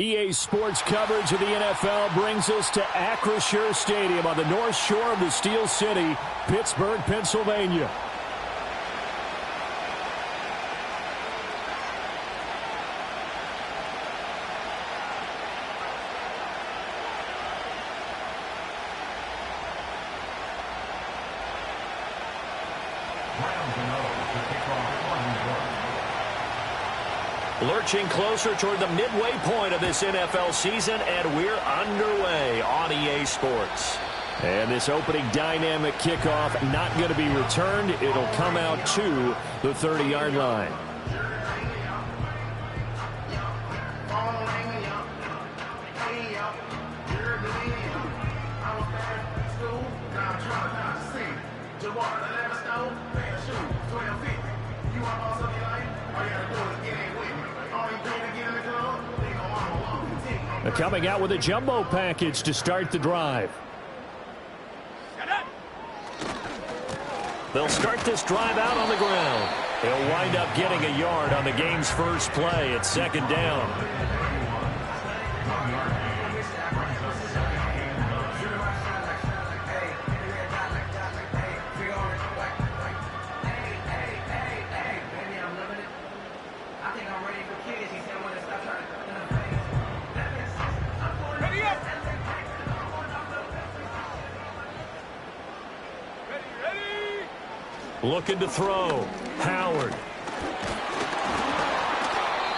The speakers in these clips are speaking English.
EA Sports coverage of the NFL brings us to Acrisure Stadium on the north shore of the Steel City, Pittsburgh, Pennsylvania. Lurching closer toward the midway point of this NFL season, and we're underway on EA Sports. And this opening dynamic kickoff not going to be returned. It'll come out to the 30-yard line. Coming out with a jumbo package to start the drive. They'll start this drive out on the ground. They'll wind up getting a yard on the game's first play at second down. Looking to throw. Howard.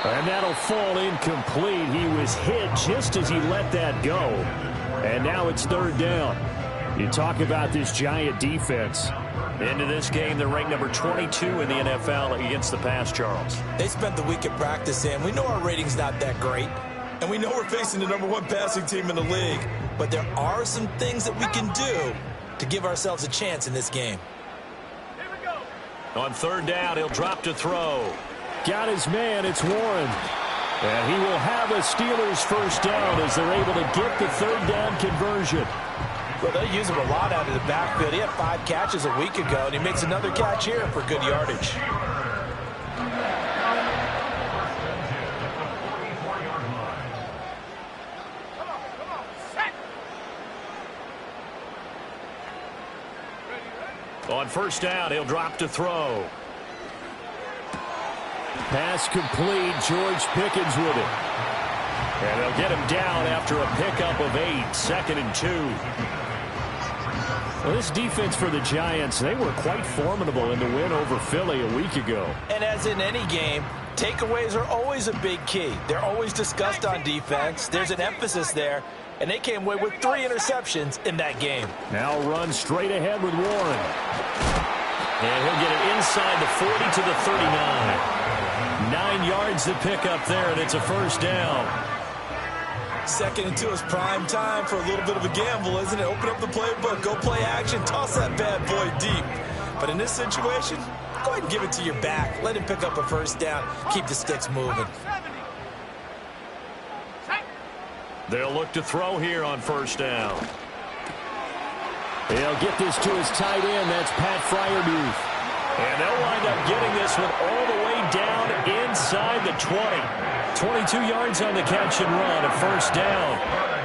And that'll fall incomplete. He was hit just as he let that go. And now it's third down. You talk about this Giant defense. Into this game, they're ranked number 22 in the NFL against the pass, Charles. They spent the week at practice, and we know our rating's not that great. And we know we're facing the number one passing team in the league. But there are some things that we can do to give ourselves a chance in this game. On third down, he'll drop to throw. Got his man, it's Warren. And he will have a Steelers first down as they're able to get the third down conversion. Well, they use him a lot out of the backfield. He had 5 catches a week ago, and he makes another catch here for good yardage. On first down, he'll drop to throw. Pass complete. George Pickens with it. And they'll get him down after a pickup of 8. 2nd and 2. Well, this defense for the Giants, they were quite formidable in the win over Philly a week ago. And as in any game, takeaways are always a big key. They're always discussed on defense. There's an emphasis there. And they came away with 3 interceptions in that game. Now run straight ahead with Warren. And he'll get it inside the 40 to the 39. 9 yards to pick up there, and it's a first down. 2nd and 2 is prime time for a little bit of a gamble, isn't it? Open up the playbook, go play action, toss that bad boy deep. But in this situation, go ahead and give it to your back. Let him pick up a first down. Keep the sticks moving. They'll look to throw here on first down. He'll get this to his tight end. That's Pat Freiermuth. And they'll wind up getting this one all the way down inside the 20. 22 yards on the catch and run, a first down.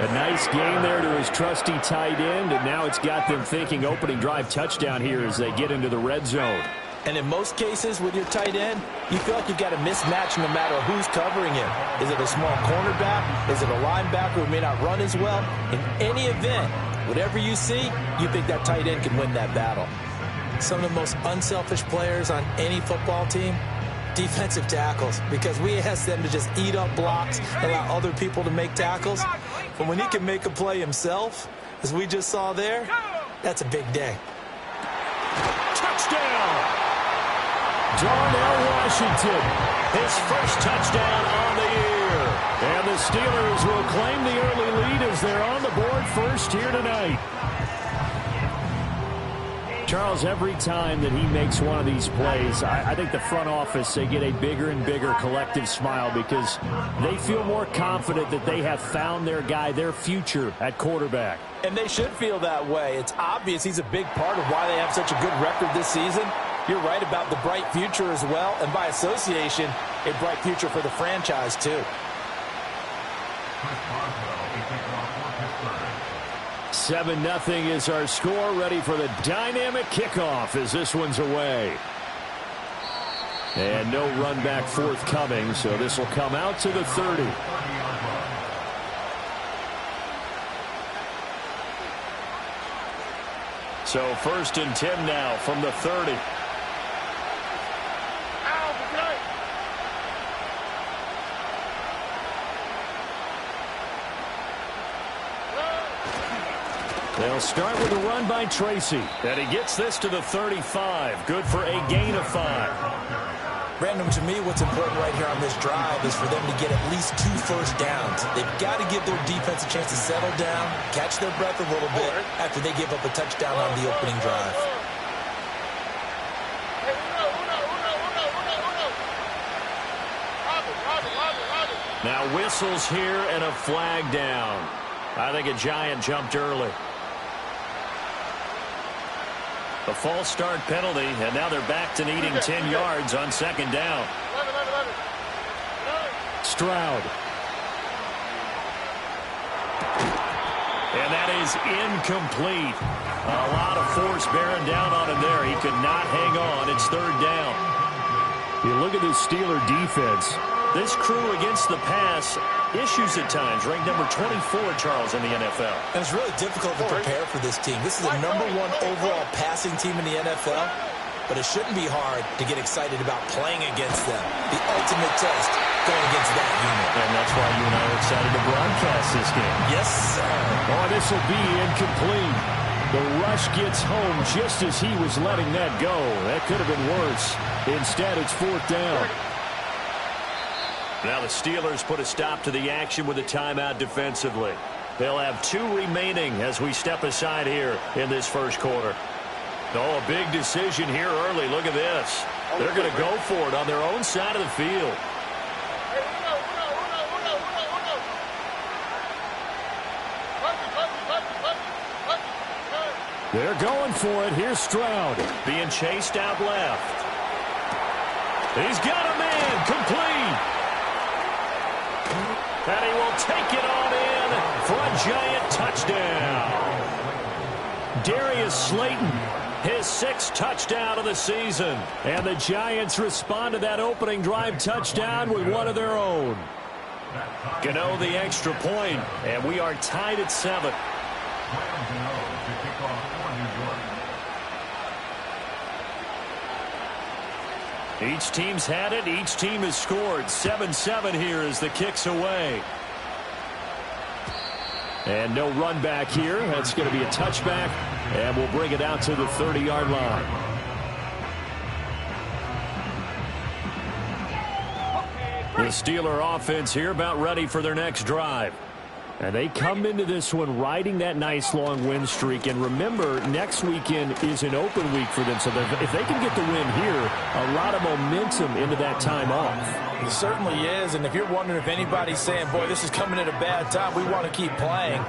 A nice game there to his trusty tight end, and now it's got them thinking opening drive touchdown here as they get into the red zone. And in most cases with your tight end, you feel like you've got a mismatch no matter who's covering him. Is it a small cornerback? Is it a linebacker who may not run as well? In any event, whatever you see, you think that tight end can win that battle. Some of the most unselfish players on any football team, defensive tackles, because we ask them to just eat up blocks, allow other people to make tackles. But when he can make a play himself, as we just saw there, that's a big day. Touchdown! Darnell Washington, his first touchdown on the year. And the Steelers will claim the early lead as they're on the board first here tonight. Charles, every time that he makes one of these plays, I think the front office, they get a bigger and bigger collective smile because they feel more confident that they have found their guy, their future at quarterback. And they should feel that way. It's obvious he's a big part of why they have such a good record this season. You're right about the bright future as well, and by association, a bright future for the franchise too. 7-0 is our score. Ready for the dynamic kickoff as this one's away. And no run back forthcoming, so this will come out to the 30. So 1st and 10 now from the 30. They'll start with a run by Tracy. And he gets this to the 35. Good for a gain of 5. Brandon, to me, what's important right here on this drive is for them to get at least 2 first downs. They've got to give their defense a chance to settle down, catch their breath a little bit after they give up a touchdown on the opening drive. Now whistles here and a flag down. I think a Giant jumped early. A false start penalty, and now they're back to needing 10 yards on 2nd down. Stroud. And that is incomplete. A lot of force bearing down on him there. He could not hang on. It's 3rd down. You look at this Steeler defense. This crew against the pass, issues at times, ranked number 24, Charles, in the NFL. And it's really difficult to prepare for this team. This is the #1 overall passing team in the NFL, but it shouldn't be hard to get excited about playing against them. The ultimate test going against that unit. And that's why you and I are excited to broadcast this game. Yes, sir. Oh, this will be incomplete. The rush gets home just as he was letting that go. That could have been worse. Instead, it's 4th down. Now the Steelers put a stop to the action with a timeout defensively. They'll have 2 remaining as we step aside here in this 1st quarter. Oh, a big decision here early. Look at this. They're going to go for it on their own side of the field. They're going for it. Here's Stroud being chased out left. He's got a man complete. And he will take it on in for a Giant touchdown. Darius Slayton, his 6th touchdown of the season. And the Giants respond to that opening drive touchdown with one of their own. Gano the extra point, and we are tied at 7. Each team's had it. Each team has scored. 7-7 here as the kick's away. And no run back here. That's going to be a touchback. And we'll bring it out to the 30-yard line. The Steeler offense here about ready for their next drive. And they come into this one riding that nice long win streak. And remember, next weekend is an open week for them. So if they can get the win here, a lot of momentum into that time off. It certainly is. And if you're wondering if anybody's saying, boy, this is coming at a bad time, we want to keep playing,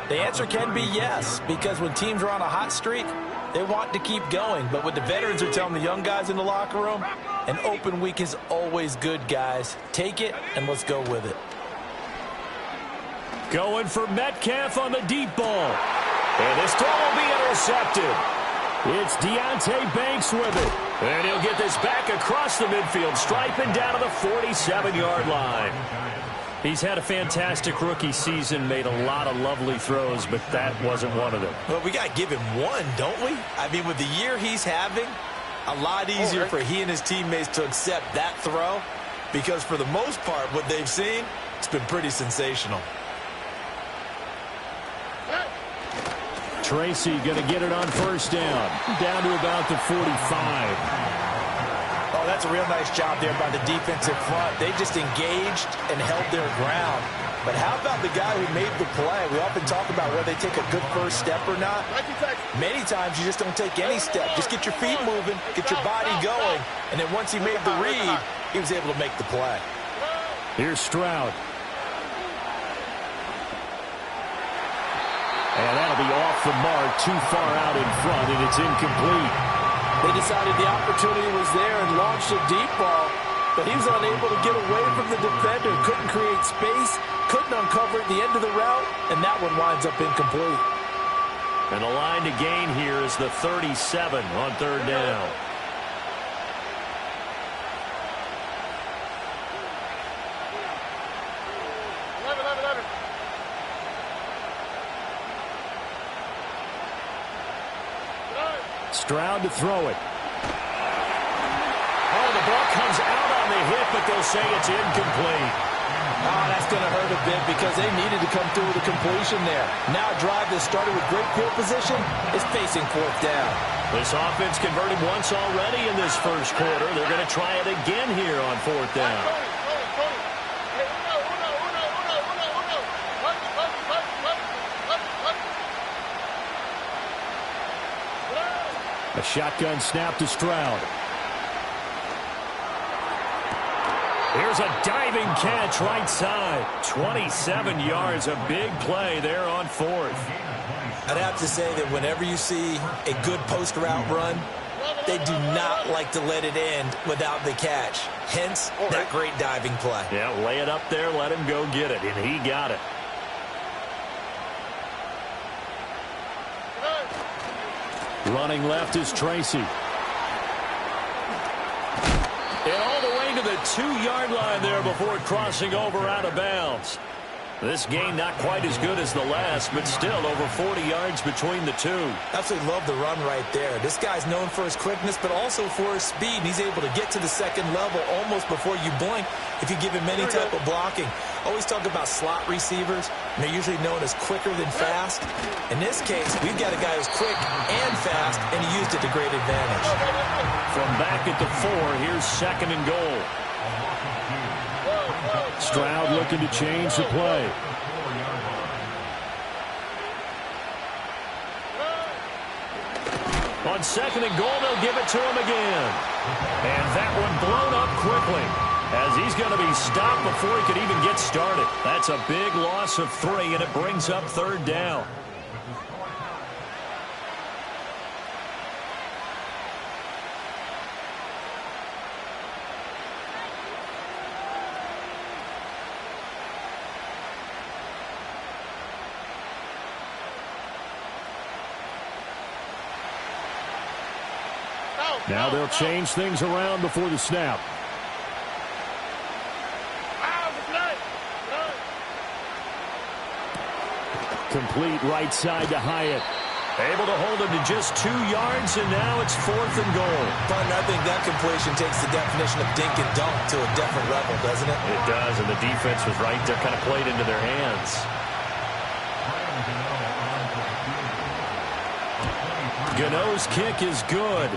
the answer can be yes. Because when teams are on a hot streak, they want to keep going. But what the veterans are telling the young guys in the locker room, an open week is always good, guys. Take it and let's go with it. Going for Metcalf on the deep ball. And this throw will be intercepted. It's Deonte Banks with it. And he'll get this back across the midfield, striping down to the 47-yard line. He's had a fantastic rookie season, made a lot of lovely throws, but that wasn't one of them. Well, we got to give him one, don't we? I mean, with the year he's having, a lot easier for he and his teammates to accept that throw, because for the most part, what they've seen, it's been pretty sensational. Tracy going to get it on 1st down to about the 45. Oh, that's a real nice job there by the defensive front. They just engaged and held their ground. But how about the guy who made the play? We often talk about whether they take a good first step or not. Many times you just don't take any step. Just get your feet moving, get your body going, and then once he made the read, he was able to make the play. Here's Stroud. And that'll be off the mark, too far out in front, and it's incomplete. They decided the opportunity was there and launched a deep ball. but he was unable to get away from the defender. Couldn't create space, couldn't uncover at the end of the route, and that one winds up incomplete. And the line to gain here is the 37 on third down. Stroud to throw it. Oh, the ball comes out on the hit, but they'll say it's incomplete. Oh, that's going to hurt a bit because they needed to come through with a completion there. Now a drive that started with great field position is facing fourth down. This offense converted once already in this first quarter. They're going to try it again here on fourth down. A shotgun snap to Stroud. Here's a diving catch right side. 27 yards, a big play there on fourth. I'd have to say that whenever you see a good post route run, they do not like to let it end without the catch. Hence, that great diving play. Yeah, lay it up there, let him go get it, and he got it. Running left is Tracy. And all the way to the 2-yard line there before crossing over out of bounds. This game not quite as good as the last, but still over 40 yards between the two. Absolutely love the run right there. This guy's known for his quickness, but also for his speed. And he's able to get to the second level almost before you blink if you give him any type of blocking. Always talk about slot receivers, and they're usually known as quicker than fast. In this case, we've got a guy who's quick and fast, and he used it to great advantage. From back at the 4, here's second and goal. Stroud looking to change the play. On second and goal, they'll give it to him again. And that one blown up quickly as he's going to be stopped before he could even get started. That's a big loss of 3, and it brings up third down. Now they'll change things around before the snap. Complete right side to Hyatt. Able to hold him to just 2 yards, and now it's fourth and goal. But I think that completion takes the definition of dink and dunk to a different level, doesn't it? It does, and the defense was right there, kind of played into their hands. Gano's kick is good.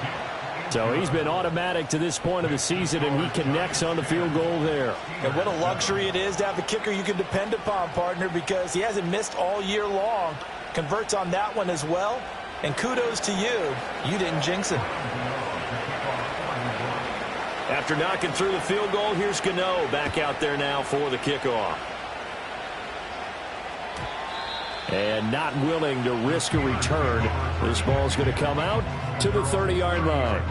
So he's been automatic to this point of the season, and he connects on the field goal there. And what a luxury it is to have a kicker you can depend upon, partner, because he hasn't missed all year long. Converts on that one as well. And kudos to you. You didn't jinx him. After knocking through the field goal, here's Gano back out there now for the kickoff. And not willing to risk a return. This ball's going to come out to the 30-yard line.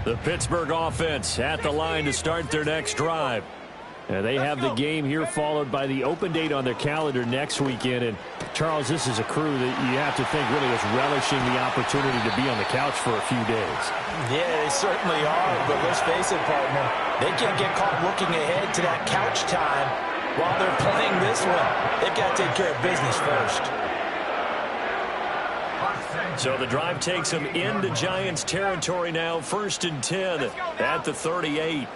The Pittsburgh offense at the line to start their next drive. And they have the game here followed by the open date on their calendar next weekend. And, Charles, this is a crew that you have to think really is relishing the opportunity to be on the couch for a few days. Yeah, they certainly are. But let's face it, partner, they can't get caught looking ahead to that couch time while they're playing this one. They've got to take care of business first. So the drive takes them into Giants territory now. 1st and 10 at the 38.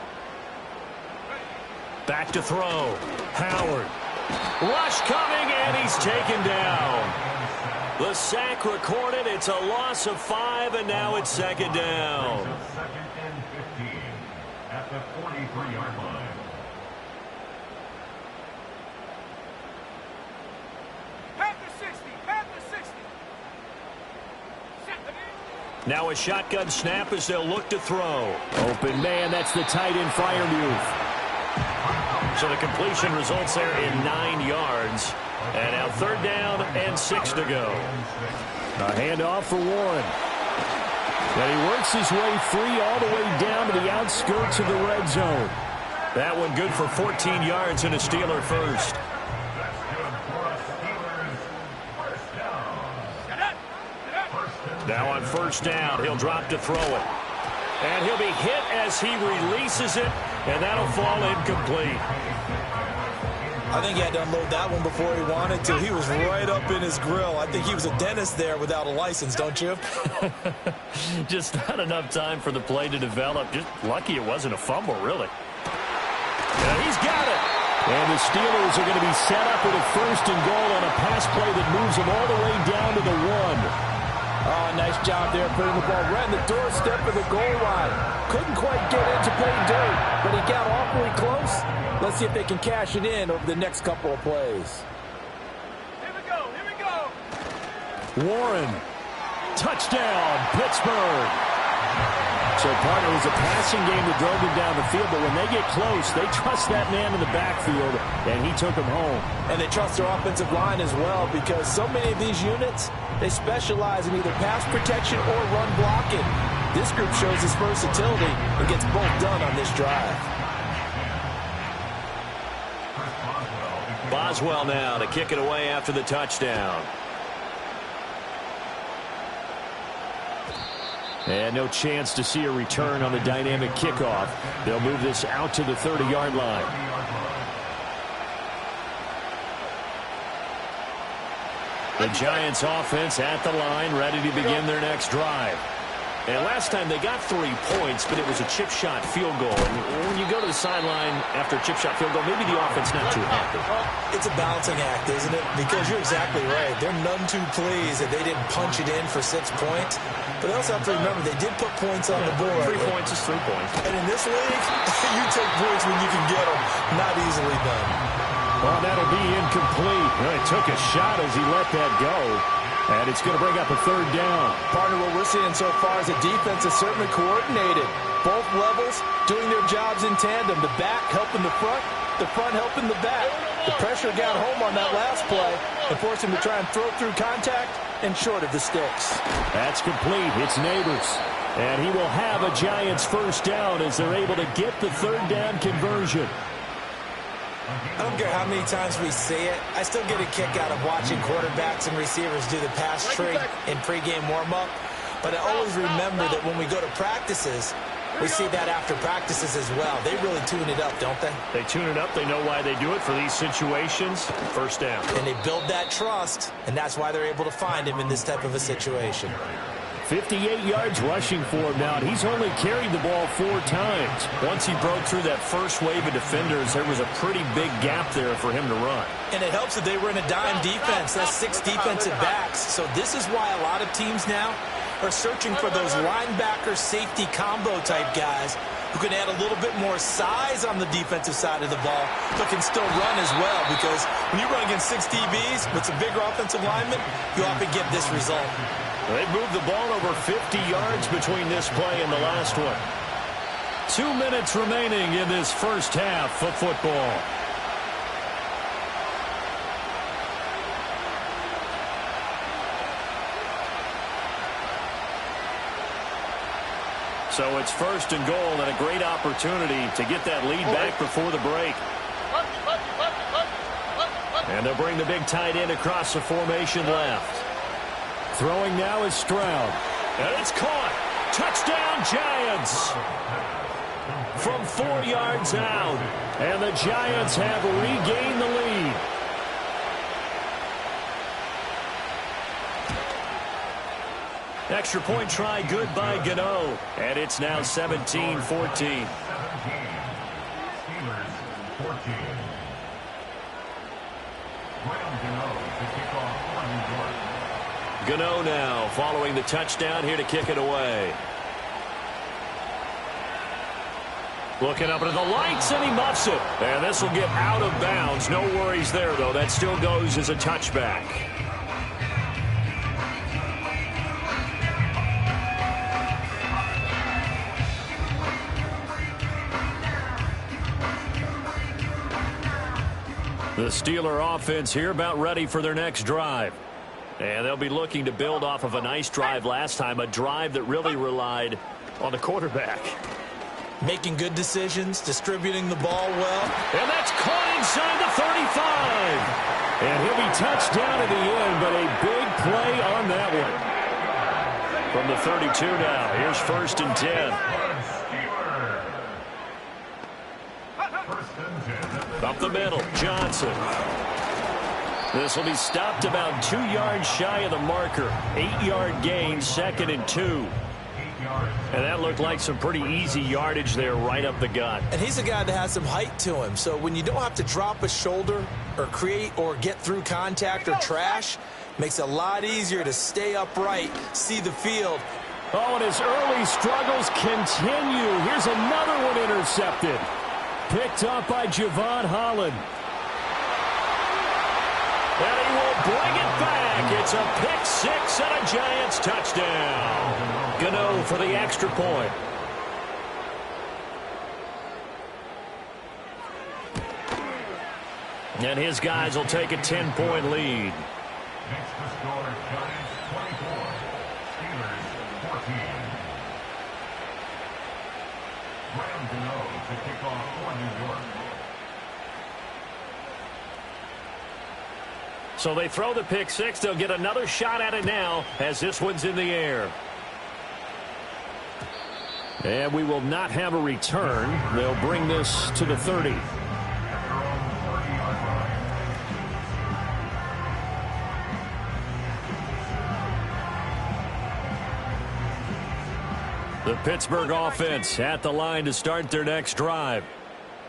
Back to throw. Howard. Rush coming, and he's taken down. The sack recorded. It's a loss of 5, and now it's second down. Second and 15 at the 43-yard line. Now a shotgun snap as they'll look to throw. Open man, that's the tight end Freiermuth. So the completion results there in 9 yards. And now 3rd down and 6 to go. A handoff for Warren. And he works his way free all the way down to the outskirts of the red zone. That one good for 14 yards and a Steeler first. Now on 1st down, he'll drop to throw it. And he'll be hit as he releases it, and that'll fall incomplete. I think he had to unload that one before he wanted to. He was right up in his grill. I think he was a dentist there without a license, don't you? Just not enough time for the play to develop. Just lucky it wasn't a fumble, really. And he's got it. And the Steelers are going to be set up with a 1st and goal on a pass play that moves them all the way down to the 1. Oh, nice job there putting the ball right in the doorstep of the goal line. Couldn't quite get into play dirt, but he got awfully close. Let's see if they can cash it in over the next couple of plays. Here we go. Warren. Touchdown, Pittsburgh. So, partner, it was a passing game that drove him down the field, but when they get close, they trust that man in the backfield, and he took him home. And they trust their offensive line as well, because so many of these units, they specialize in either pass protection or run blocking. This group shows its versatility and gets both done on this drive. Boswell now to kick it away after the touchdown. And no chance to see a return on the dynamic kickoff. They'll move this out to the 30-yard line. The Giants offense at the line, ready to begin their next drive. And last time they got 3 points, but it was a chip shot field goal. And when you go to the sideline after a chip shot field goal, maybe the offense not too happy. It's a balancing act, isn't it? Because you're exactly right. They're none too pleased that they didn't punch it in for 6 points. But they also have to remember they did put points on the board. 3 points is 3 points. And in this league, you take points when you can get them. Not easily done. Well, that'll be incomplete. Well, it took a shot as he let that go. And it's going to bring up a 3rd down. Partner, what we're seeing so far is the defense is certainly coordinated. Both levels doing their jobs in tandem. The back helping the front helping the back. The pressure got home on that last play and forced him to try and throw through contact and short of the sticks. That's complete. It's Neighbors. And he will have a Giants 1st down as they're able to get the 3rd down conversion. I don't care how many times we see it. I still get a kick out of watching quarterbacks and receivers do the pass tree in pregame warm-up. But I always remember that when we go to practices, we see that after practices as well. They really tune it up, don't they? They tune it up. They know why they do it for these situations. 1st down. And they build that trust, and that's why they're able to find him in this type of a situation. 58 yards rushing for him now, and he's only carried the ball 4 times. Once he broke through that first wave of defenders, there was a pretty big gap there for him to run. And it helps that they were in a dime defense. That's 6 defensive backs. So this is why a lot of teams now are searching for those linebacker safety combo type guys who can add a little bit more size on the defensive side of the ball, but can still run as well, because when you run against 6 DBs with some bigger offensive linemen, you often get this result. They've moved the ball over 50 yards between this play and the last one. 2 minutes remaining in this first half of football. So it's 1st and goal, and a great opportunity to get that lead back before the break. And they'll bring the big tight end across the formation left. Throwing now is Stroud. And it's caught. Touchdown, Giants. From 4 yards out. And the Giants have regained the lead. Extra point try good by Gano. And it's now 17-14. 17. Steelers 14. Graham Gano to kick off for New York. Gano now following the touchdown here to kick it away. Looking up into the lights, and he muffs it. And this will get out of bounds. No worries there, though. That still goes as a touchback. The The Steeler offense here about ready for their next drive. And they'll be looking to build off of a nice drive last time, a drive that really relied on the quarterback. Making good decisions, distributing the ball well. And that's caught inside the 35. And he'll be touched down at the end, but a big play on that one. From the 32 now, here's 1st and 10. Up the middle, Johnson. This will be stopped about 2 yards shy of the marker. 8-yard gain, 2nd and 2. And that looked like some pretty easy yardage there right up the gut. And he's a guy that has some height to him. So when you don't have to drop a shoulder or create or get through contact or trash, makes it a lot easier to stay upright, see the field. Oh, and his early struggles continue. Here's another one intercepted. Picked up by Javon Holland. And he will bring it back. It's a pick six and a Giants touchdown. Gano for the extra point. And his guys will take a 10-point lead. Next to score, Giants 24, Steelers 14. Graham Gano to kick off for New York. So they throw the pick six. They'll get another shot at it now as this one's in the air. And we will not have a return. They'll bring this to the 30. The Pittsburgh offense at the line to start their next drive.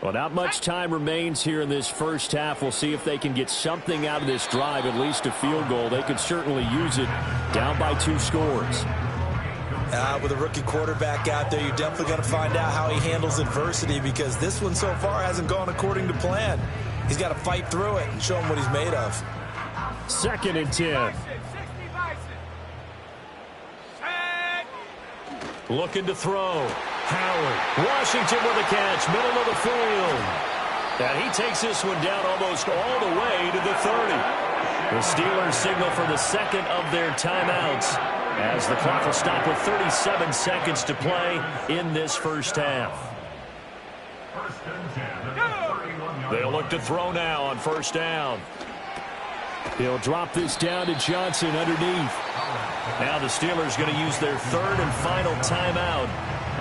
Well, not much time remains here in this first half. We'll see if they can get something out of this drive, at least a field goal. They could certainly use it down by 2 scores. With a rookie quarterback out there, you're definitely going to find out how he handles adversity, because this one so far hasn't gone according to plan. He's got to fight through it and show him what he's made of. 2nd and 10. Looking to throw. Howard. Washington with a catch, middle of the field. And he takes this one down almost all the way to the 30. The Steelers signal for the second of their timeouts as the clock will stop with 37 seconds to play in this first half. They'll look to throw now on 1st down. He'll drop this down to Johnson underneath. Now the Steelers going to use their 3rd and final timeout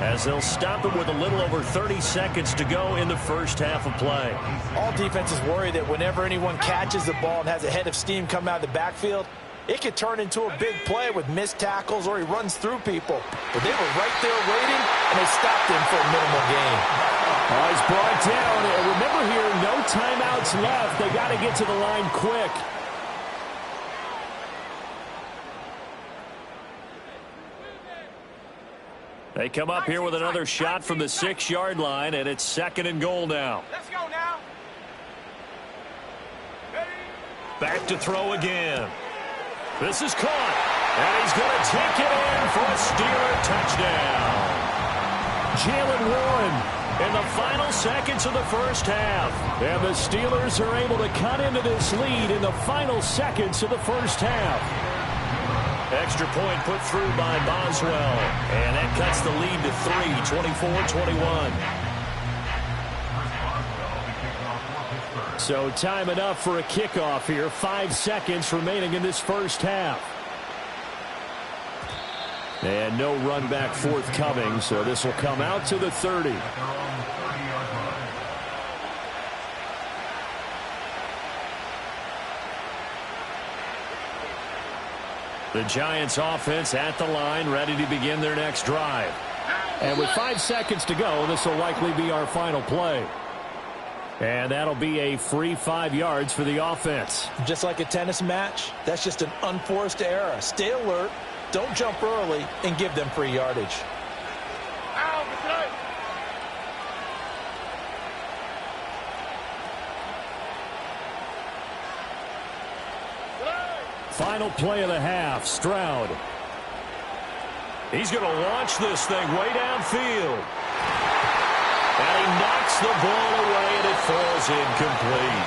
as they'll stop it with a little over 30 seconds to go in the first half of play. All defenses worry that whenever anyone catches the ball and has a head of steam come out of the backfield, it could turn into a big play with missed tackles or he runs through people. But they were right there waiting, and they stopped him for a minimal gain. He's brought down. And remember here, no timeouts left. They got to get to the line quick. They come up here with another shot from the 6-yard line, and it's 2nd and goal now. Let's go now. Back to throw again. This is caught, and he's going to take it in for a Steeler touchdown. Jaylen Warren in the final seconds of the first half. And the Steelers are able to cut into this lead in the final seconds of the first half. Extra point put through by Boswell. And that cuts the lead to 3, 24-21. So time enough for a kickoff here. 5 seconds remaining in this first half. And no run back forthcoming, so this will come out to the 30. The Giants offense at the line, ready to begin their next drive. And with 5 seconds to go, this will likely be our final play. And that'll be a free 5 yards for the offense. Just like a tennis match, that's just an unforced error. Stay alert, don't jump early, and give them free yardage. Final play of the half, Stroud. He's going to launch this thing way downfield. And he knocks the ball away, and it falls incomplete.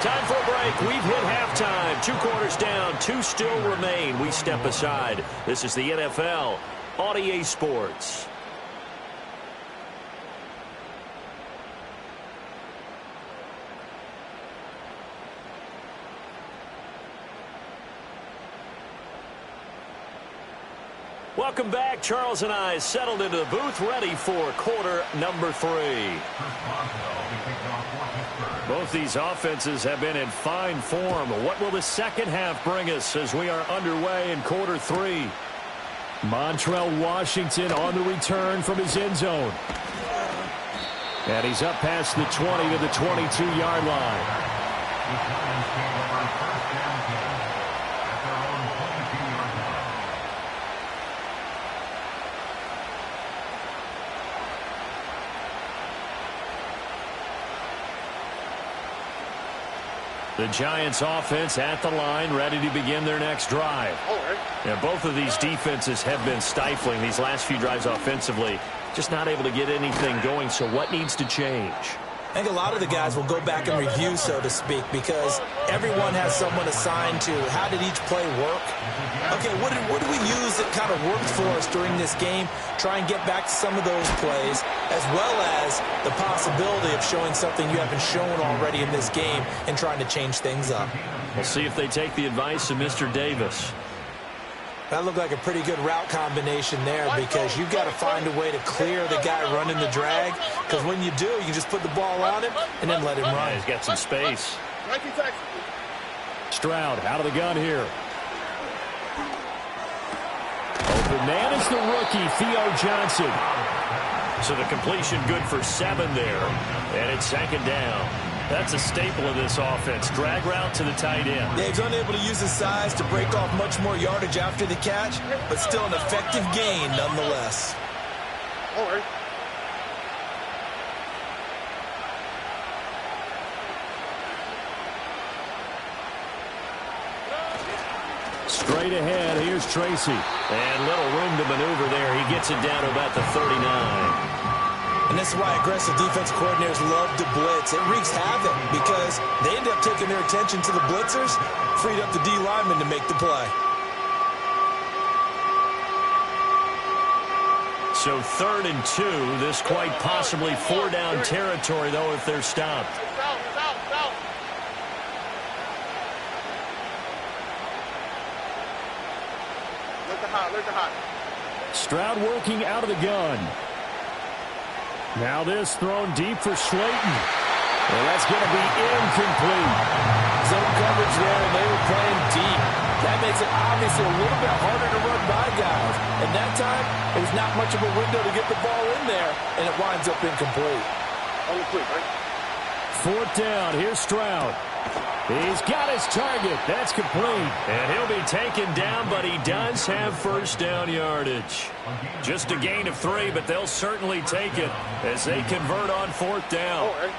Time for a break. We've hit halftime. 2 quarters down. 2 still remain. We step aside. This is the NFL on EA Sports. Welcome back. Charles and I settled into the booth, ready for quarter number 3. Both these offenses have been in fine form. What will the second half bring us as we are underway in quarter 3? Montrell Washington on the return from his end zone. And he's up past the 20 to the 22-yard line. The Giants offense at the line, ready to begin their next drive. Now, both of these defenses have been stifling these last few drives offensively. Just not able to get anything going, so what needs to change? I think a lot of the guys will go back and review, so to speak, because everyone has someone assigned to how did each play work. Okay, what did we use that kind of worked for us during this game? Try and get back to some of those plays, as well as the possibility of showing something you haven't shown already in this game and trying to change things up. We'll see if they take the advice of Mr. Davis. That looked like a pretty good route combination there, because you've got to find a way to clear the guy running the drag, because when you do, you can just put the ball on him and then let him run. Yeah, he's got some space. Stroud out of the gun here. Open man is the rookie, Theo Johnson. So the completion good for 7 there, and it's second down. That's a staple of this offense. Drag route to the tight end. Yeah, he's unable to use his size to break off much more yardage after the catch, but still an effective gain nonetheless. All right. Straight ahead, here's Tracy. And little room to maneuver there. He gets it down to about the 39. And this is why aggressive defense coordinators love to blitz. It wreaks havoc because they end up taking their attention to the blitzers, freed up the D lineman to make the play. So 3rd and 2. This quite possibly 4-down territory, though, if they're stopped. Look at hot. Stroud working out of the gun. Now this thrown deep for Slayton. Well, that's going to be incomplete. Zone coverage there, and they were playing deep. That makes it obviously a little bit harder to run by guys. And that time, it was not much of a window to get the ball in there, and it winds up incomplete. Only quick, right? 4th down. Here's Stroud. He's got his target. That's complete. And he'll be taken down, but he does have 1st down yardage. Just a gain of 3, but they'll certainly take it as they convert on 4th down. All right.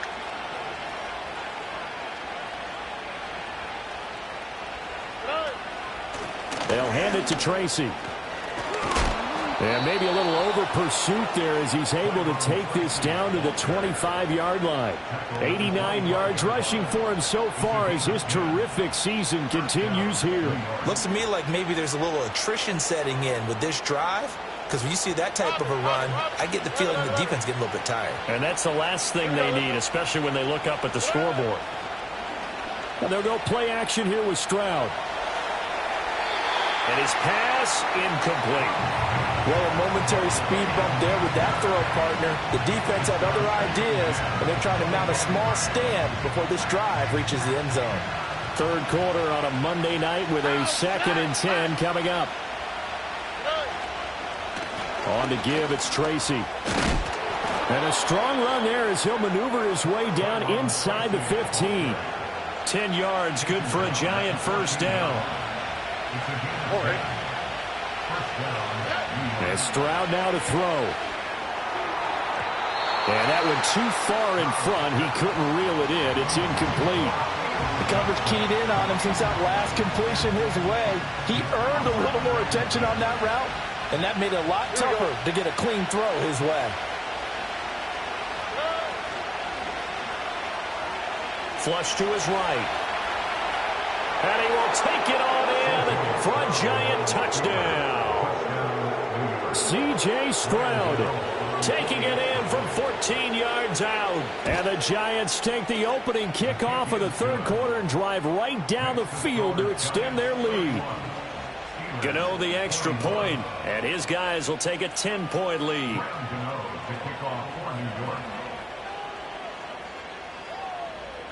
They'll hand it to Tracy. And maybe a little over pursuit there as he's able to take this down to the 25-yard line. 89 yards rushing for him so far as his terrific season continues here. Looks to me like maybe there's a little attrition setting in with this drive, because when you see that type of a run, I get the feeling the defense getting a little bit tired. And that's the last thing they need, especially when they look up at the scoreboard. And they'll go play action here with Stroud. And his pass incomplete. Well, a momentary speed bump there with that throw, partner. The defense had other ideas, and they're trying to mount a small stand before this drive reaches the end zone. 3rd quarter on a Monday night with a 2nd and 10 coming up. On to give, it's Tracy. And a strong run there as he'll maneuver his way down inside the 15. 10 yards, good for a Giant 1st down. All right. And Stroud now to throw. And that went too far in front. He couldn't reel it in. It's incomplete. The coverage keyed in on him since that last completion his way. He earned a little more attention on that route, and that made it a lot tougher to get a clean throw his way. Flush to his right. And he will take it on in for a Giant touchdown. C.J. Stroud taking it in from 14 yards out. And the Giants take the opening kickoff of the third quarter and drive right down the field to extend their lead. Gano the extra point, and his guys will take a 10-point lead.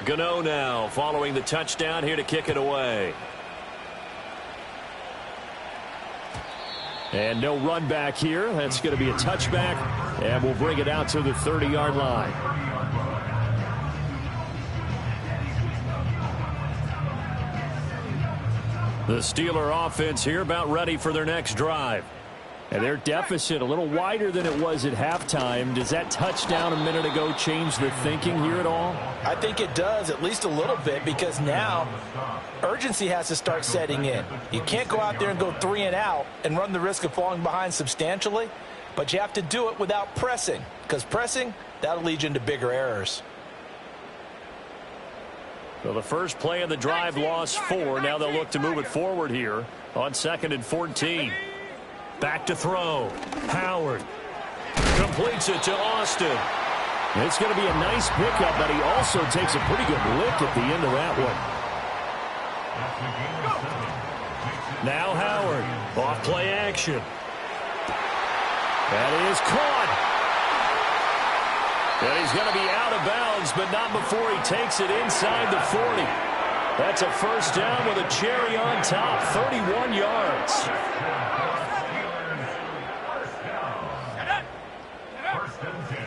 Gano now following the touchdown here to kick it away. And no run back here. That's going to be a touchback, and we'll bring it out to the 30-yard line. The Steeler offense here about ready for their next drive. And their deficit a little wider than it was at halftime. Does that touchdown a minute ago change the thinking here at all? I think it does, at least a little bit, because now urgency has to start setting in. You can't go out there and go 3 and out and run the risk of falling behind substantially, but you have to do it without pressing, because pressing, that'll lead you into bigger errors. So the first play of the drive lost 4. Now they'll look to move it forward here on 2nd and 14. Back to throw. Howard completes it to Austin. It's going to be a nice pickup, but he also takes a pretty good lick at the end of that one. Now Howard off play action. That is caught. And he's going to be out of bounds, but not before he takes it inside the 40. That's a first down with a cherry on top, 31 yards.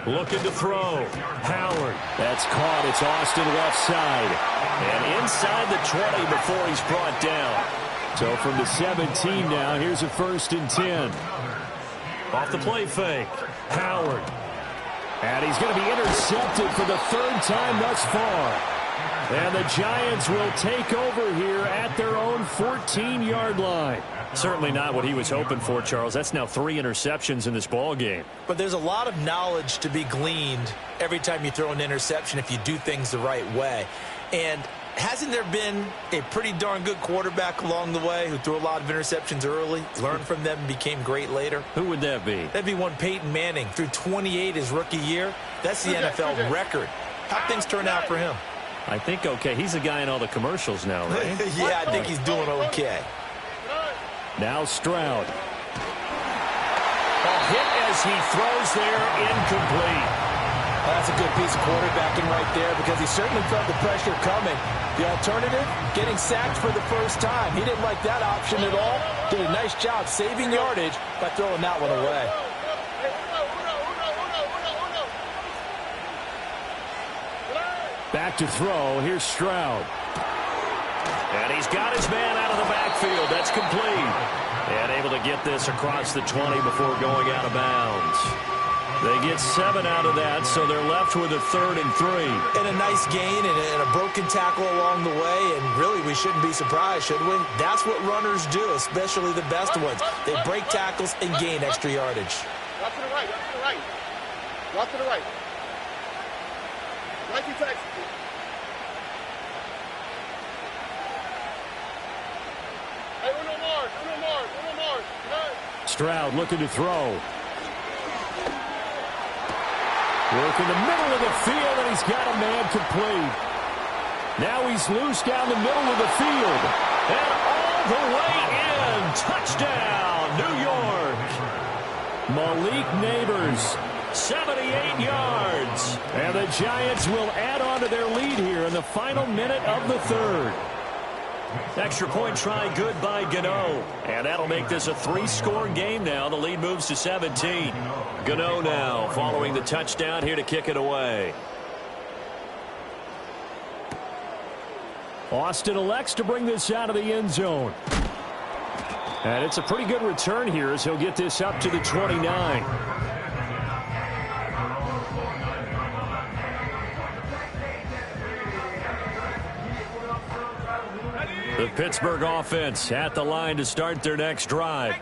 Looking to throw. Howard. That's caught. It's Austin left side. And inside the 20 before he's brought down. So from the 17 now, here's a 1st and 10. Off the play fake. Howard. And he's going to be intercepted for the 3rd time thus far. And the Giants will take over here at their own 14-yard line. Certainly not what he was hoping for, Charles. That's now 3 interceptions in this ball game. But there's a lot of knowledge to be gleaned every time you throw an interception if you do things the right way. And hasn't there been a pretty darn good quarterback along the way who threw a lot of interceptions early, learned from them, and became great later? Who would that be? That'd be one Peyton Manning. Threw 28 his rookie year. That's the NFL record. How'd things turn out for him? I think okay. He's the guy in all the commercials now, right? Yeah, I think he's doing okay. Now Stroud. A hit as he throws there, incomplete. That's a good piece of quarterbacking right there because he certainly felt the pressure coming. The alternative, getting sacked for the first time. He didn't like that option at all. Did a nice job saving yardage by throwing that one away. Back to throw. Here's Stroud. And he's got his man out of the backfield. That's complete. And able to get this across the 20 before going out of bounds. They get 7 out of that, so they're left with a 3rd and 3. And a nice gain and a broken tackle along the way. And really, we shouldn't be surprised, should we? That's what runners do, especially the best ones. They break tackles and gain extra yardage. Walk to the right. Walk to the right. Walk to the right. Like you text. Hey, Uno Mars. Stroud looking to throw. Work in the middle of the field, and he's got a man complete. Now he's loose down the middle of the field. And all the way in. Touchdown, New York. Malik Neighbors, 78 yards. And the Giants will add on to their lead here in the final minute of the 3rd. Extra point try good by Gano. And that'll make this a 3-score game now. The lead moves to 17. Gano now following the touchdown here to kick it away. Austin elects to bring this out of the end zone. And it's a pretty good return here as he'll get this up to the 29. The Pittsburgh offense at the line to start their next drive.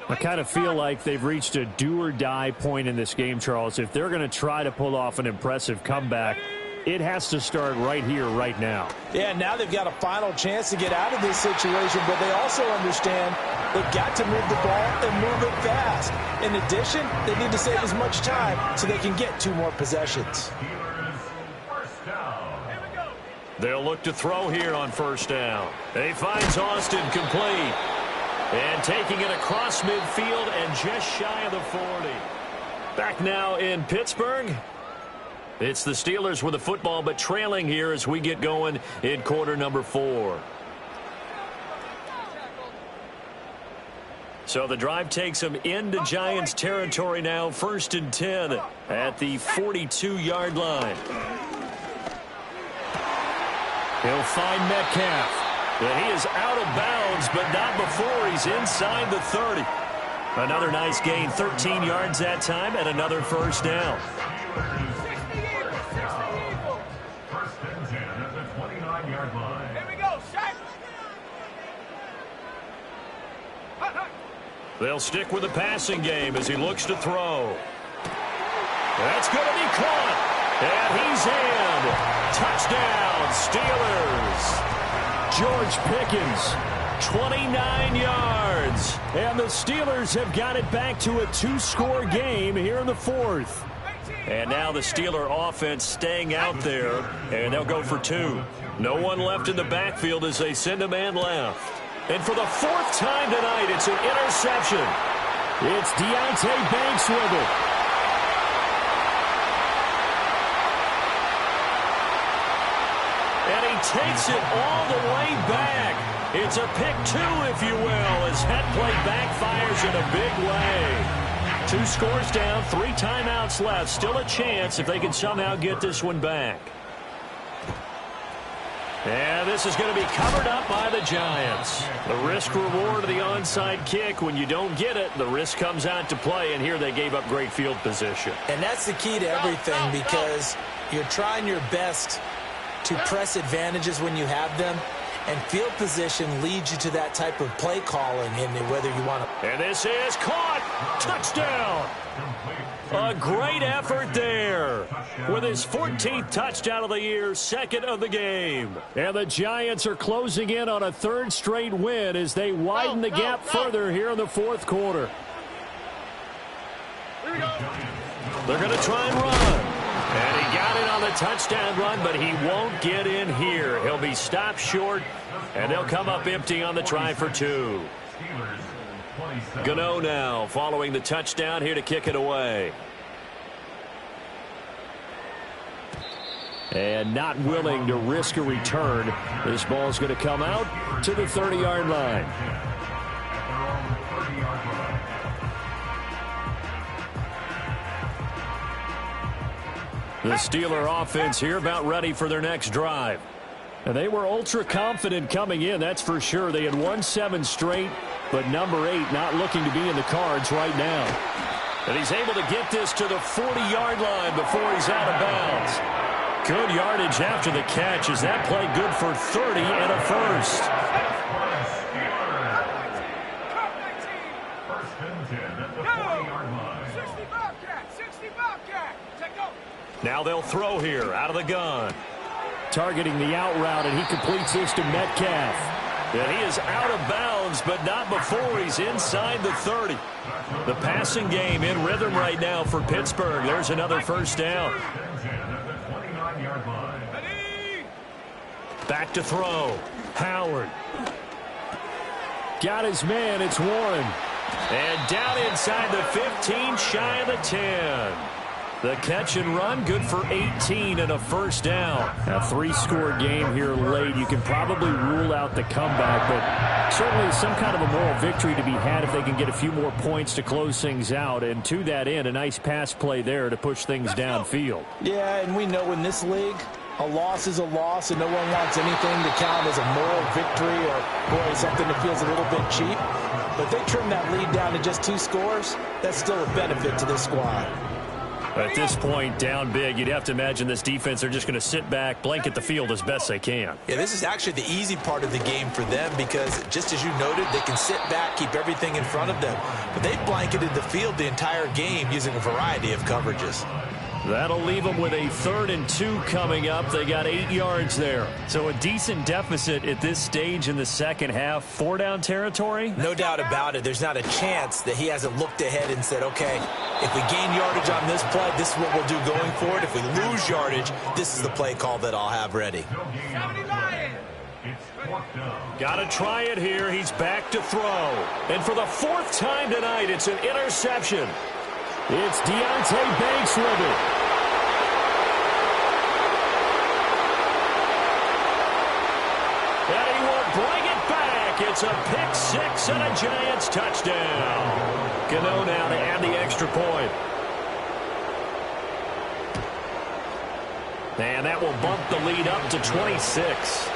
I kind of feel like they've reached a do-or-die point in this game, Charles. If they're going to try to pull off an impressive comeback, It has to start right here, right now. Yeah, now they've got a final chance to get out of this situation, but they also understand they've got to move the ball and move it fast. In addition, they need to save as much time so they can get 2 more possessions. They'll look to throw here on first down. He finds Austin complete. And taking it across midfield and just shy of the 40. Back now in Pittsburgh. It's the Steelers with the football, but trailing here as we get going in quarter number 4. So the drive takes them into Giants territory now. 1st and 10 at the 42-yard line. He'll find Metcalf. But he is out of bounds, but not before he's inside the 30. Another nice gain, 13 yards that time, and another first down. First and 10 at the 29-yard line. Here we go, Shaq. They'll stick with the passing game as he looks to throw. That's going to be caught. And he's in. Touchdown, Steelers. George Pickens, 29 yards. And the Steelers have got it back to a 2-score game here in the 4th. And now the Steeler offense staying out there, and they'll go for 2. No one left in the backfield as they send a man left. And for the 4th time tonight, it's an interception. It's Deonte Banks with it. And he takes it all the way back. It's a pick 2, if you will, as that play backfires in a big way. 2 scores down, 3 timeouts left. Still a chance if they can somehow get this one back. And this is going to be covered up by the Giants. The risk-reward of the onside kick. When you don't get it, the risk comes out to play, and here they gave up great field position. And that's the key to everything, because you're trying your best to press advantages when you have them, and field position leads you to that type of play calling, and whether you want to. And this is caught. Touchdown. A great effort there with his 14th touchdown of the year, 2nd of the game. And the Giants are closing in on a 3rd straight win as they widen the gap further here in the 4th quarter. Here we go. They're going to try and run. And he got it on the touchdown run, but he won't get in here. He'll be stopped short, and they'll come up empty on the try for 2. Gano now following the touchdown here to kick it away. And not willing to risk a return. This ball's going to come out to the 30-yard line. The Steeler offense here about ready for their next drive. And they were ultra confident coming in, that's for sure. They had won 7 straight, but number 8 not looking to be in the cards right now. And he's able to get this to the 40-yard line before he's out of bounds. Good yardage after the catch. Is that play good for 30 and a first? First and 10 at the 40-yard line. 60 Bobcat, 60 Bobcat. Take go. Now they'll throw here out of the gun. Targeting the out route, and he completes this to Metcalf. And he is out of bounds, but not before he's inside the 30. The passing game in rhythm right now for Pittsburgh. There's another first down. Back to throw. Howard. Got his man. It's Warren. And down inside the 15, shy of the 10. The catch and run, good for 18 and a first down. A 3-score game here late. You can probably rule out the comeback, but certainly some kind of a moral victory to be had if they can get a few more points to close things out. And to that end, a nice pass play there to push things downfield. Yeah, and we know in this league, a loss is a loss, and no one wants anything to count as a moral victory or, boy, something that feels a little bit cheap. But they trim that lead down to just 2 scores. That's still a benefit to this squad. At this point, down big, you'd have to imagine this defense, they're just going to sit back, blanket the field as best they can. Yeah, this is actually the easy part of the game for them because, just as you noted, they can sit back, keep everything in front of them. But they've blanketed the field the entire game using a variety of coverages. That'll leave them with a 3rd and 2 coming up. They got 8 yards there. So a decent deficit at this stage in the second half. 4-down territory? No doubt about it. There's not a chance that he hasn't looked ahead and said, okay, if we gain yardage on this play, this is what we'll do going forward. If we lose yardage, this is the play call that I'll have ready. 70 Lions. Got to try it here. He's back to throw. And for the 4th time tonight, it's an interception. It's Deonte Banks with it. And he will bring it back. It's a pick 6 and a Giants touchdown. Gano now to add the extra point. And that will bump the lead up to 26.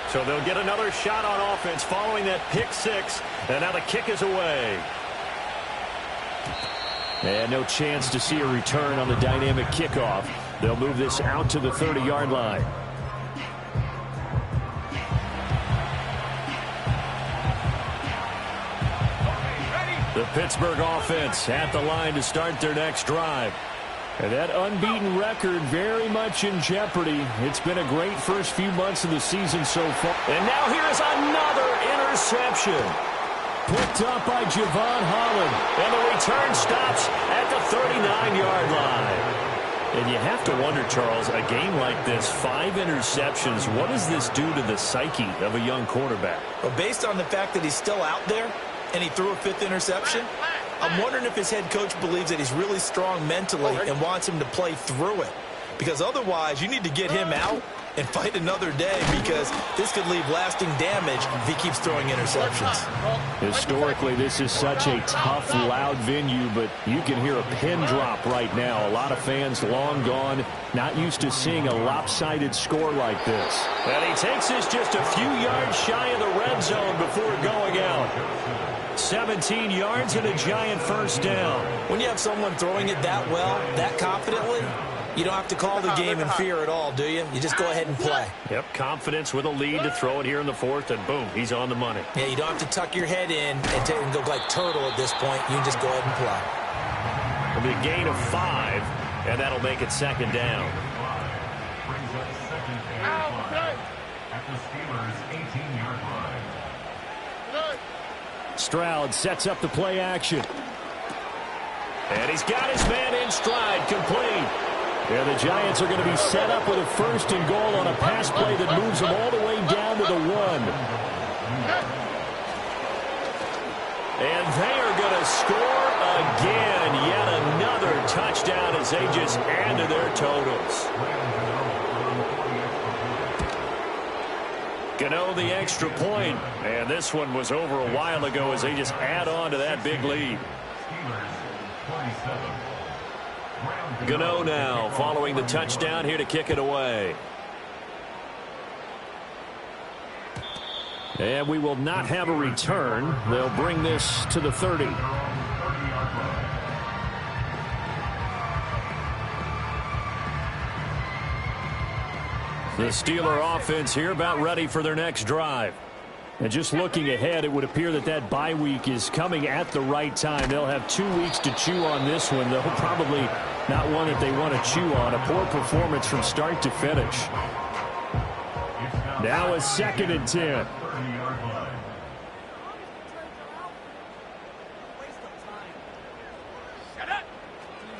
So they'll get another shot on offense following that pick 6. And now the kick is away. And no chance to see a return on the dynamic kickoff. They'll move this out to the 30-yard line. The Pittsburgh offense at the line to start their next drive. And that unbeaten record very much in jeopardy. It's been a great first few months of the season so far. And now here's another interception. Picked up by Javon Holland. And the return stops at the 39-yard line. And you have to wonder, Charles, a game like this, 5 interceptions, what does this do to the psyche of a young quarterback? Well, based on the fact that he's still out there and he threw a 5th interception, I'm wondering if his head coach believes that he's really strong mentally and wants him to play through it. Because otherwise, you need to get him out and fight another day, because this could leave lasting damage if he keeps throwing interceptions. Historically, this is such a tough, loud venue, but you can hear a pin drop right now. A lot of fans long gone, not used to seeing a lopsided score like this. And he takes this just a few yards shy of the red zone before going out. 17 yards and a Giant first down. When you have someone throwing it that well, that confidently, you don't have to call the game in fear at all, do you? You just go ahead and play. Yep, confidence with a lead to throw it here in the 4th, and boom, he's on the money. Yeah, you don't have to tuck your head in and go like turtle at this point. You can just go ahead and play. It'll be a gain of 5, and that'll make it 2nd down. At the Steelers' 18-yard line. Stroud sets up the play action. And he's got his man in stride, complete. And the Giants are going to be set up with a 1st and goal on a pass play that moves them all the way down to the 1. And they are going to score again. Yet another touchdown as they just add to their totals. Gano the extra point. And this one was over a while ago as they just add on to that big lead. Gano now following the touchdown here to kick it away. And we will not have a return. They'll bring this to the 30. The Steeler offense here about ready for their next drive. And just looking ahead, it would appear that that bye week is coming at the right time. They'll have 2 weeks to chew on this one, though probably not one that they want to chew on. A poor performance from start to finish. Now a 2nd and 10.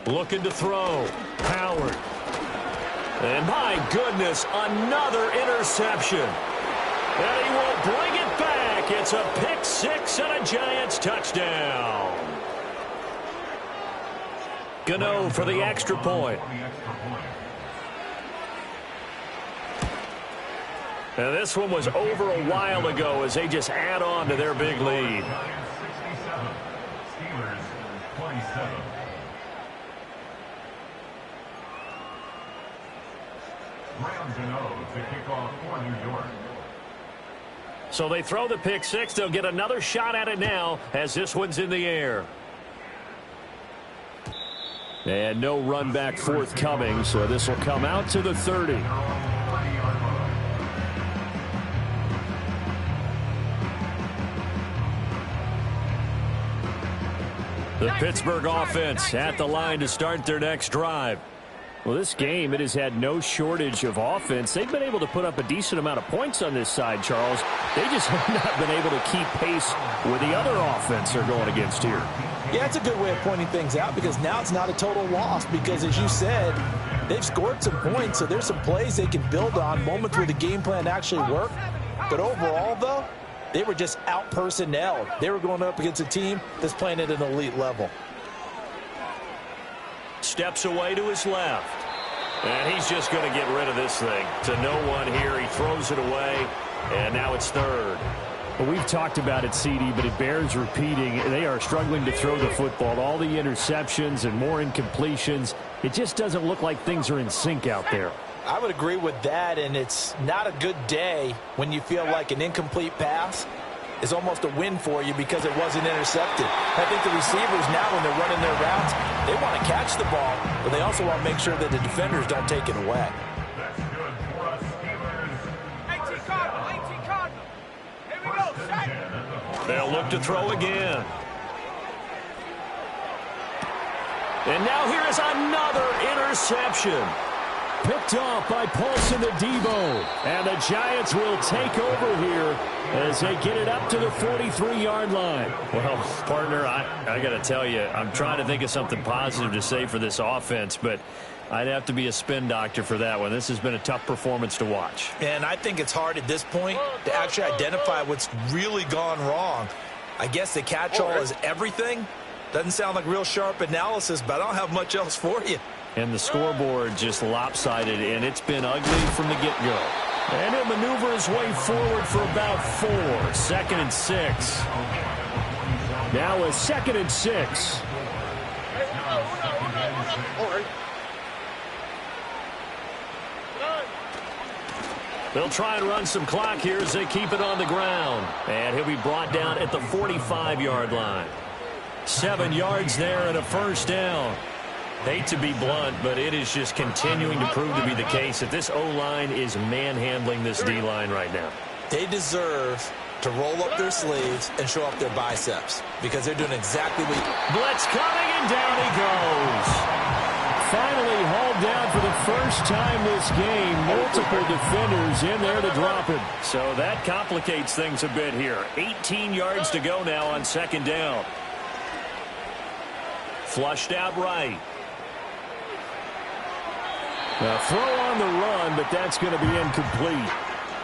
Looking to throw. Howard. And my goodness, another interception. And he will bring it back. It's a pick 6 and a Giants touchdown. Gano for the extra point. And this one was over a while ago as they just add on to their big lead. Steelers 27. Graham Gano to kick off for New York. So they throw the pick 6. They'll get another shot at it now as this one's in the air. And no run back forthcoming, so this will come out to the 30. The Pittsburgh offense at the line to start their next drive. Well, this game, it has had no shortage of offense. They've been able to put up a decent amount of points on this side, Charles. They just have not been able to keep pace with the other offense they're going against here. Yeah, it's a good way of pointing things out because now it's not a total loss because, as you said, they've scored some points, so there's some plays they can build on, moments where the game plan actually worked. But overall, though, they were just out-personnelled. They were going up against a team that's playing at an elite level. Steps away to his left. And he's just going to get rid of this thing. To no one here. He throws it away. And now it's third. Well, we've talked about it, CD, but it bears repeating. They are struggling to throw the football. All the interceptions and more incompletions. It just doesn't look like things are in sync out there. I would agree with that, and it's not a good day when you feel like an incomplete pass is almost a win for you because it wasn't intercepted. I think the receivers now, when they're running their routes, they want to catch the ball, but they also want to make sure that the defenders don't take it away. That's good for us, Steelers. 18 Cardinal. Here we go, set. They'll look to throw again. And now here is another interception. Picked off by Paulson Adebo. And the Giants will take over here as they get it up to the 43-yard line. Well, partner, I got to tell you, I'm trying to think of something positive to say for this offense, but I'd have to be a spin doctor for that one. This has been a tough performance to watch. And I think it's hard at this point to actually identify what's really gone wrong. I guess the catch-all is everything. Doesn't sound like real sharp analysis, but I don't have much else for you. And the scoreboard just lopsided, and it's been ugly from the get-go. And he'll maneuver his way forward for about 4. 2nd and 6. Now a 2nd and 6. They'll try and run some clock here as they keep it on the ground. And he'll be brought down at the 45-yard line. 7 yards there and a first down. Hate to be blunt, but it is just continuing to prove to be the case that this O-line is manhandling this D-line right now. They deserve to roll up their sleeves and show off their biceps because they're doing exactly what Blitz coming, and down he goes. Finally hauled down for the first time this game. Multiple defenders in there to drop him. So that complicates things a bit here. 18 yards to go now on 2nd down. Flushed out right. Now throw on the run, but that's going to be incomplete.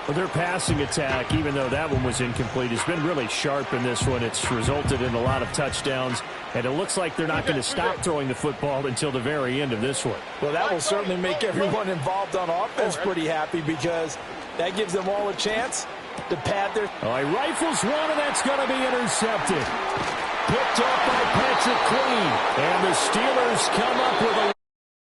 But their passing attack, even though that one was incomplete, has been really sharp in this one. It's resulted in a lot of touchdowns, and it looks like they're not going to stop throwing the football until the very end of this one. Well, that will certainly make everyone involved on offense pretty happy because that gives them all a chance to pad their... All right, rifles one, and that's going to be intercepted. Picked up by Patrick Queen. And the Steelers come up with a